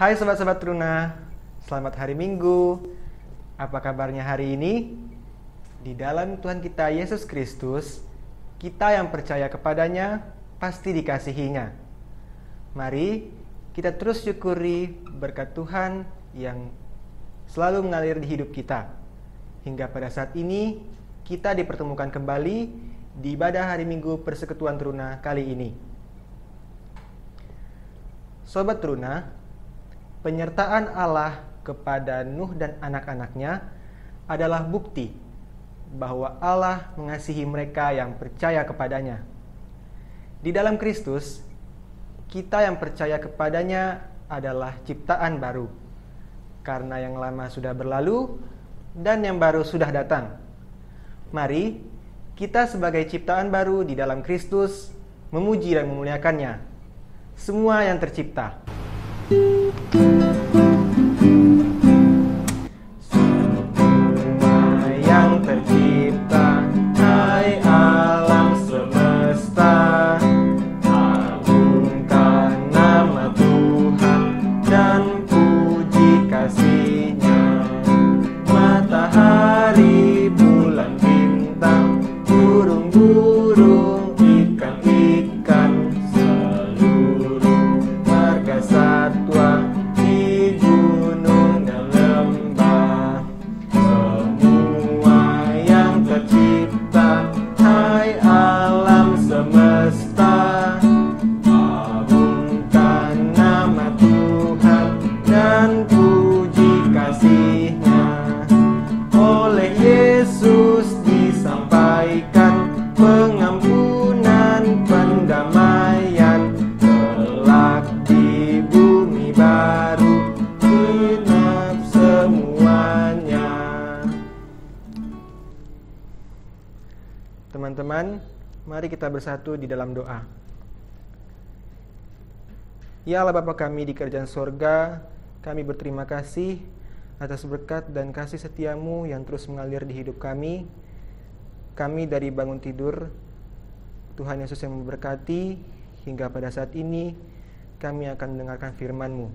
Hai sobat-sobat Truna, selamat hari Minggu. Apa kabarnya hari ini? Di dalam Tuhan kita Yesus Kristus, kita yang percaya kepadanya pasti dikasihinya. Mari kita terus syukuri berkat Tuhan yang selalu mengalir di hidup kita. Hingga pada saat ini, kita dipertemukan kembali di ibadah hari Minggu Persekutuan Truna kali ini. Sobat Truna, penyertaan Allah kepada Nuh dan anak-anaknya adalah bukti bahwa Allah mengasihi mereka yang percaya kepadanya. Di dalam Kristus, kita yang percaya kepadanya adalah ciptaan baru, karena yang lama sudah berlalu dan yang baru sudah datang. Mari kita sebagai ciptaan baru di dalam Kristus memuji dan memuliakannya, semua yang tercipta. Semua yang tercipta, hai alam semesta, agungkan nama Tuhan dan puji kasih-Nya. Matahari, bulan, bintang, burung-burung, ikan-ikan, seluruh marga satwa di gunung dan lembah. Semua yang tercipta, hai alam semesta, agungkan nama Tuhan dan puji kasih-Nya. Oleh Yesus disampaikan pengampunan, pendamaian, kelak di bumi baru genap semuanya. Teman-teman, mari kita bersatu di dalam doa. Ya Allah Bapa kami di kerajaan sorga, kami berterima kasih atas berkat dan kasih setiamu yang terus mengalir di hidup kami. Kami dari bangun tidur, Tuhan Yesus yang memberkati, hingga pada saat ini kami akan mendengarkan firman-Mu.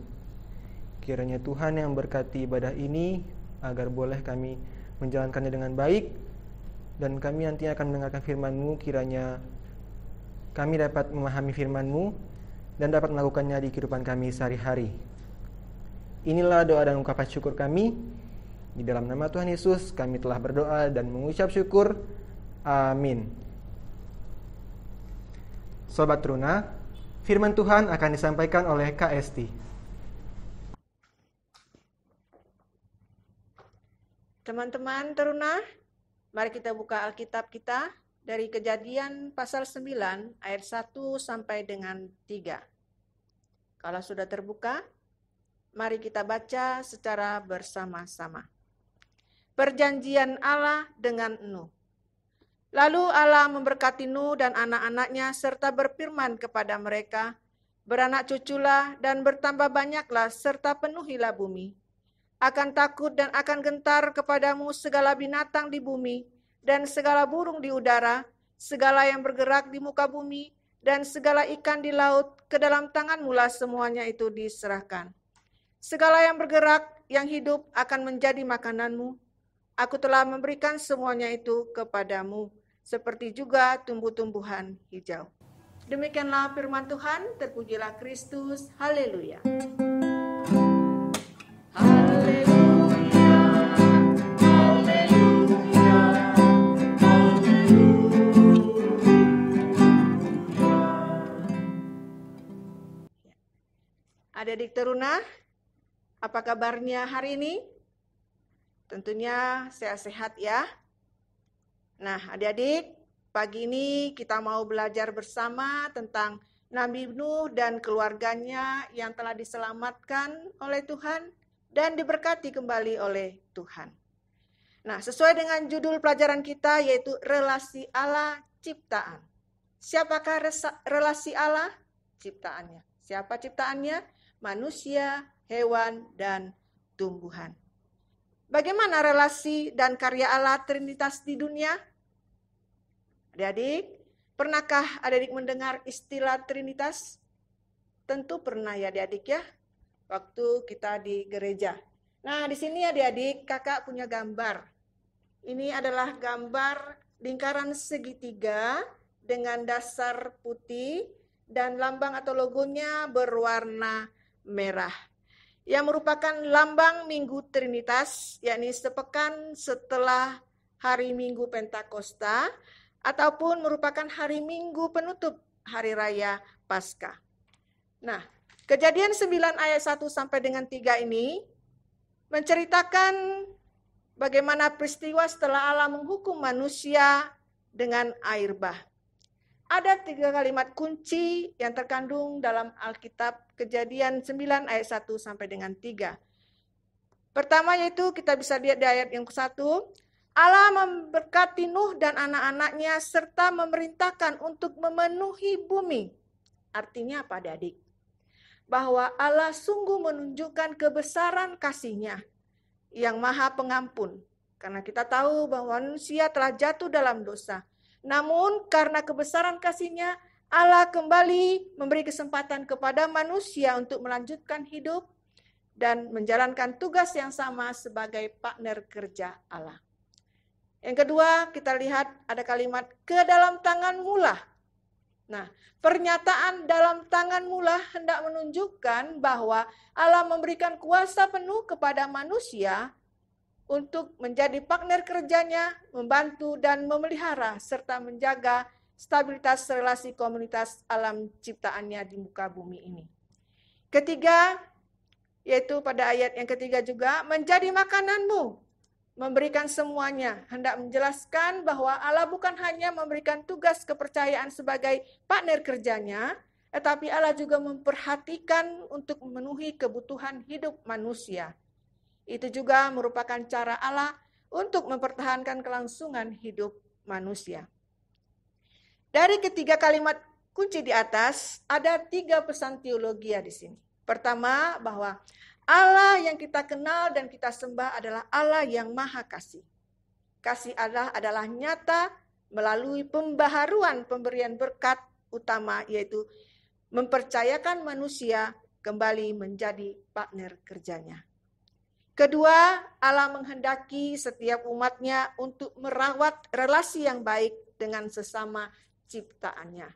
Kiranya Tuhan yang memberkati ibadah ini, agar boleh kami menjalankannya dengan baik, dan kami nanti akan mendengarkan firman-Mu. Kiranya kami dapat memahami firman-Mu dan dapat melakukannya di kehidupan kami sehari-hari. Inilah doa dan ungkapan syukur kami. Di dalam nama Tuhan Yesus kami telah berdoa dan mengucap syukur. Amin. Sobat Truna, firman Tuhan akan disampaikan oleh Kak Esti. Teman-teman Teruna, mari kita buka Alkitab kita dari Kejadian pasal 9 ayat 1 sampai dengan 3. Kalau sudah terbuka, mari kita baca secara bersama-sama. Perjanjian Allah dengan Nuh. Lalu Allah memberkati Nuh dan anak-anaknya serta berfirman kepada mereka, beranak cuculah dan bertambah banyaklah serta penuhilah bumi. Akan takut dan akan gentar kepadamu segala binatang di bumi dan segala burung di udara, segala yang bergerak di muka bumi dan segala ikan di laut, ke dalam tanganmu lah semuanya itu diserahkan. Segala yang bergerak, yang hidup akan menjadi makananmu. Aku telah memberikan semuanya itu kepadamu, seperti juga tumbuh-tumbuhan hijau. Demikianlah firman Tuhan, terpujilah Kristus, haleluya. Adik-adik Teruna, apa kabarnya hari ini? Tentunya sehat-sehat ya. Nah, adik-adik, pagi ini kita mau belajar bersama tentang Nabi Nuh dan keluarganya yang telah diselamatkan oleh Tuhan dan diberkati kembali oleh Tuhan. Nah, sesuai dengan judul pelajaran kita yaitu relasi Allah ciptaan. Siapakah relasi Allah? Ciptaannya. Siapa ciptaannya? Manusia, hewan, dan tumbuhan. Bagaimana relasi dan karya Allah Trinitas di dunia? Adik-adik, pernahkah adik-adik mendengar istilah Trinitas? Tentu pernah ya adik-adik ya. waktu kita di gereja. Nah, di sini adik-adik, kakak punya gambar. Ini adalah gambar lingkaran segitiga dengan dasar putih dan lambang atau logonya berwarna merah, yang merupakan lambang Minggu Trinitas, yakni sepekan setelah hari Minggu Pentakosta, ataupun merupakan hari Minggu penutup Hari Raya Paskah. Nah, Kejadian 9 ayat 1 sampai dengan 3 ini menceritakan bagaimana peristiwa setelah Allah menghukum manusia dengan air bah. Ada 3 kalimat kunci yang terkandung dalam Alkitab Kejadian 9 ayat 1 sampai dengan 3. Pertama yaitu kita bisa lihat di ayat yang ke-1, Allah memberkati Nuh dan anak-anaknya serta memerintahkan untuk memenuhi bumi. Artinya apa, adik? Bahwa Allah sungguh menunjukkan kebesaran kasih-Nya yang maha pengampun. Karena kita tahu bahwa manusia telah jatuh dalam dosa. Namun karena kebesaran kasih-Nya, Allah kembali memberi kesempatan kepada manusia untuk melanjutkan hidup dan menjalankan tugas yang sama sebagai partner kerja Allah. Yang kedua, kita lihat ada kalimat ke dalam tanganmu lah. Nah, pernyataan dalam tanganmu lah hendak menunjukkan bahwa Allah memberikan kuasa penuh kepada manusia untuk menjadi partner kerjanya, membantu dan memelihara serta menjaga stabilitas relasi komunitas alam ciptaannya di muka bumi ini. Ketiga, yaitu pada ayat yang ketiga juga, menjadi makananmu, memberikan semuanya, hendak menjelaskan bahwa Allah bukan hanya memberikan tugas kepercayaan sebagai partner kerjanya, tetapi Allah juga memperhatikan untuk memenuhi kebutuhan hidup manusia. Itu juga merupakan cara Allah untuk mempertahankan kelangsungan hidup manusia. Dari ketiga kalimat kunci di atas, ada 3 pesan teologi di sini. Pertama, bahwa Allah yang kita kenal dan kita sembah adalah Allah yang maha kasih. Kasih Allah adalah nyata melalui pembaharuan pemberian berkat utama, yaitu mempercayakan manusia kembali menjadi partner kerjanya. Kedua, Allah menghendaki setiap umatnya untuk merawat relasi yang baik dengan sesama ciptaannya.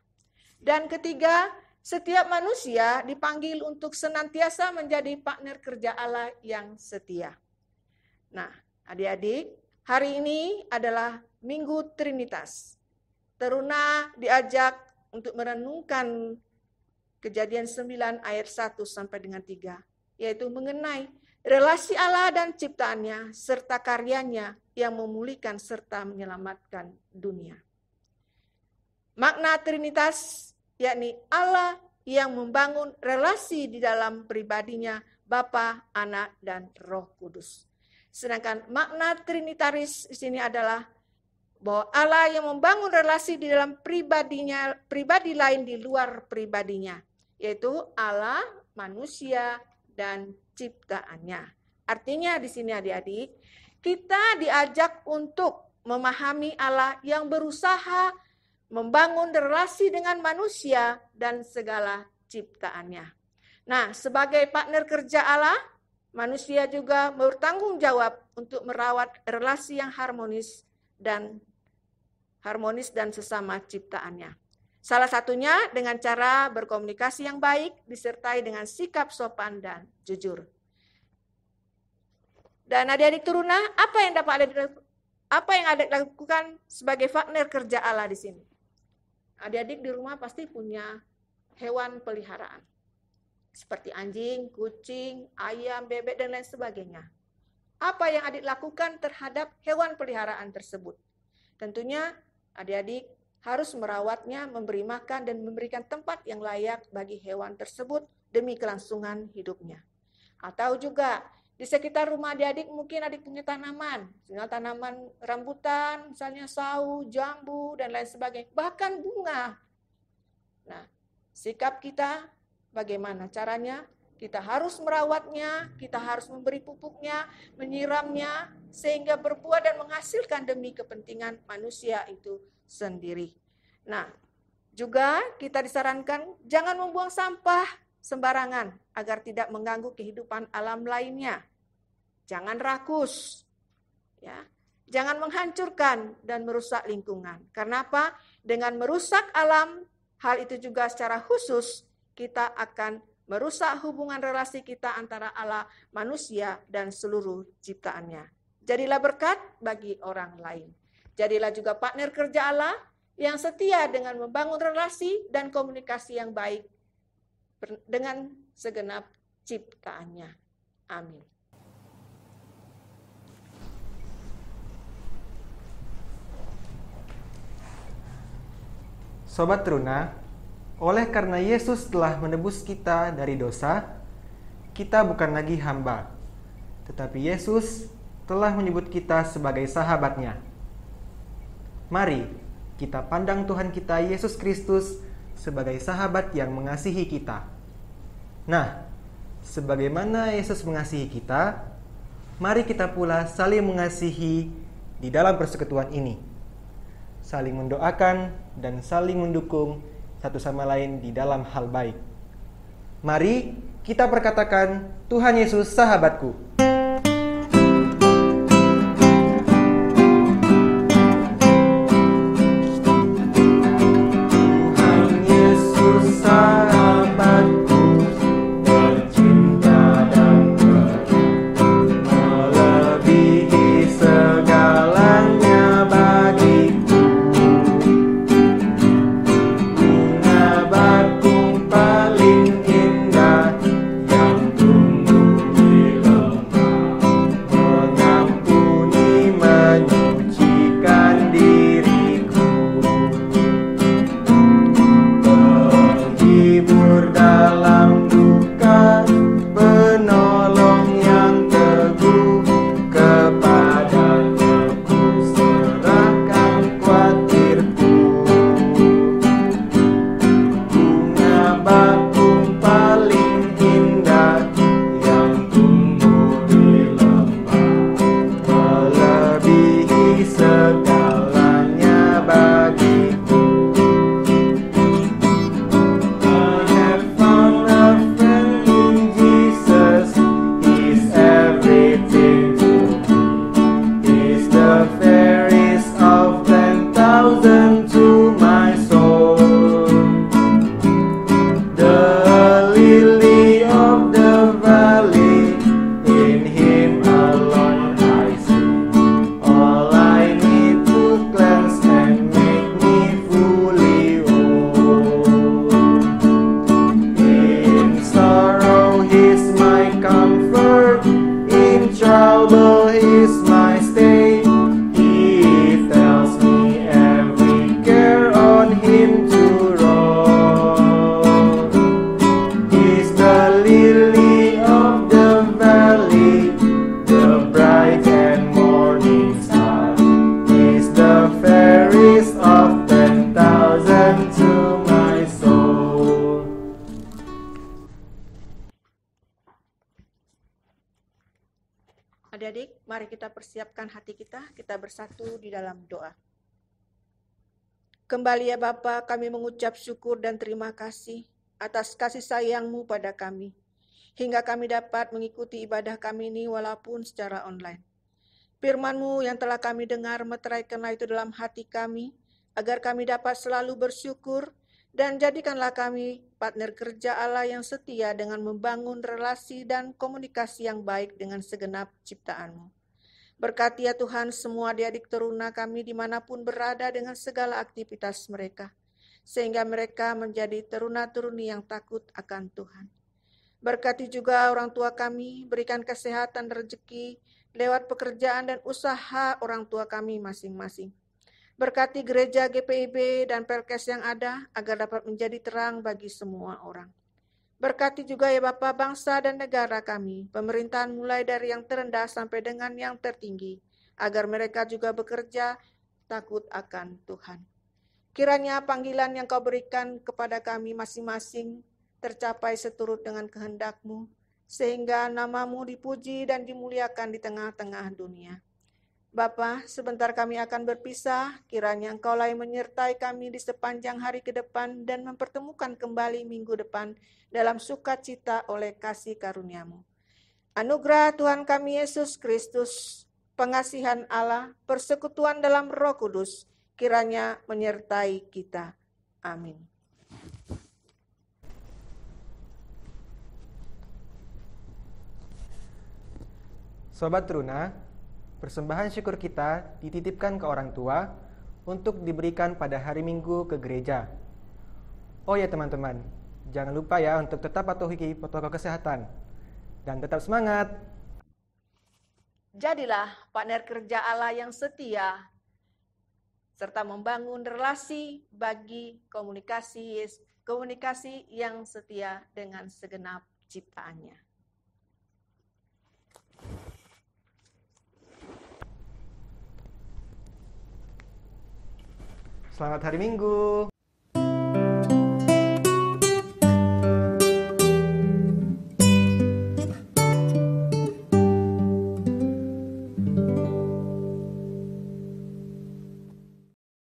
Dan ketiga, setiap manusia dipanggil untuk senantiasa menjadi partner kerja Allah yang setia. Nah, adik-adik, hari ini adalah Minggu Trinitas. Teruna diajak untuk merenungkan Kejadian 9 ayat 1 sampai dengan 3, yaitu mengenai relasi Allah dan ciptaannya, serta karyanya yang memulihkan serta menyelamatkan dunia. Makna Trinitas, yakni Allah yang membangun relasi di dalam pribadinya Bapa, Anak, dan Roh Kudus. Sedangkan makna Trinitaris di sini adalah bahwa Allah yang membangun relasi di dalam pribadinya, pribadi lain di luar pribadinya, yaitu Allah, manusia, dan ciptaannya. Artinya di sini adik-adik, kita diajak untuk memahami Allah yang berusaha membangun relasi dengan manusia dan segala ciptaannya. Nah, sebagai partner kerja Allah, manusia juga bertanggung jawab untuk merawat relasi yang harmonis dan sesama ciptaannya. Salah satunya dengan cara berkomunikasi yang baik disertai dengan sikap sopan dan jujur. Dan adik-adik Teruna, apa yang adik lakukan sebagai partner kerja Allah di sini? Adik-adik di rumah pasti punya hewan peliharaan. Seperti anjing, kucing, ayam, bebek, dan lain sebagainya. Apa yang adik lakukan terhadap hewan peliharaan tersebut? Tentunya adik-adik harus merawatnya, memberi makan, dan memberikan tempat yang layak bagi hewan tersebut demi kelangsungan hidupnya. Atau juga di sekitar rumah adik-adik mungkin adik punya tanaman, misalnya tanaman rambutan, misalnya sawu, jambu, dan lain sebagainya, bahkan bunga. Nah, sikap kita bagaimana caranya? Kita harus merawatnya, kita harus memberi pupuknya, menyiramnya, sehingga berbuah dan menghasilkan demi kepentingan manusia itu sendiri. Nah, juga kita disarankan jangan membuang sampah sembarangan agar tidak mengganggu kehidupan alam lainnya. Jangan rakus, ya. Jangan menghancurkan dan merusak lingkungan. Karena apa? Dengan merusak alam, hal itu juga secara khusus kita akan merusak hubungan relasi kita antara Allah, manusia, dan seluruh ciptaannya. Jadilah berkat bagi orang lain. Jadilah juga partner kerja Allah yang setia dengan membangun relasi dan komunikasi yang baik dengan segenap ciptaannya. Amin. Sobat Teruna, oleh karena Yesus telah menebus kita dari dosa, kita bukan lagi hamba, tetapi Yesus telah menyebut kita sebagai sahabatnya. Mari kita pandang Tuhan kita Yesus Kristus sebagai sahabat yang mengasihi kita. Nah, sebagaimana Yesus mengasihi kita, mari kita pula saling mengasihi di dalam persekutuan ini. Saling mendoakan dan saling mendukung satu sama lain di dalam hal baik. Mari kita perkatakan, Tuhan Yesus sahabatku. Adik-adik, mari kita persiapkan hati kita bersatu di dalam doa. Kembali ya Bapa, kami mengucap syukur dan terima kasih atas kasih sayang-Mu pada kami, hingga kami dapat mengikuti ibadah kami ini walaupun secara online. Firman-Mu yang telah kami dengar, meteraikanlah itu dalam hati kami, agar kami dapat selalu bersyukur, dan jadikanlah kami partner kerja Allah yang setia dengan membangun relasi dan komunikasi yang baik dengan segenap ciptaan-Mu. Berkati ya Tuhan semua adik-adik teruna kami dimanapun berada dengan segala aktivitas mereka, sehingga mereka menjadi teruna-teruni yang takut akan Tuhan. Berkati juga orang tua kami, berikan kesehatan rezeki lewat pekerjaan dan usaha orang tua kami masing-masing. Berkati gereja GPIB dan Pelkes yang ada agar dapat menjadi terang bagi semua orang. Berkati juga ya Bapa bangsa dan negara kami, pemerintahan mulai dari yang terendah sampai dengan yang tertinggi, agar mereka juga bekerja takut akan Tuhan. Kiranya panggilan yang Kau berikan kepada kami masing-masing tercapai seturut dengan kehendak-Mu, sehingga nama-Mu dipuji dan dimuliakan di tengah-tengah dunia. Bapa, sebentar kami akan berpisah, kiranya Engkaulah yang menyertai kami di sepanjang hari ke depan dan mempertemukan kembali minggu depan dalam sukacita oleh kasih karunia-Mu. Anugerah Tuhan kami Yesus Kristus, pengasihan Allah, persekutuan dalam Roh Kudus, kiranya menyertai kita. Amin. Sobat Teruna, persembahan syukur kita dititipkan ke orang tua untuk diberikan pada hari Minggu ke gereja. Oh ya teman-teman, jangan lupa ya untuk tetap patuhi protokol kesehatan. Dan tetap semangat! Jadilah partner kerja Allah yang setia, serta membangun relasi bagi komunikasi yang setia dengan segenap ciptaannya. Selamat hari Minggu!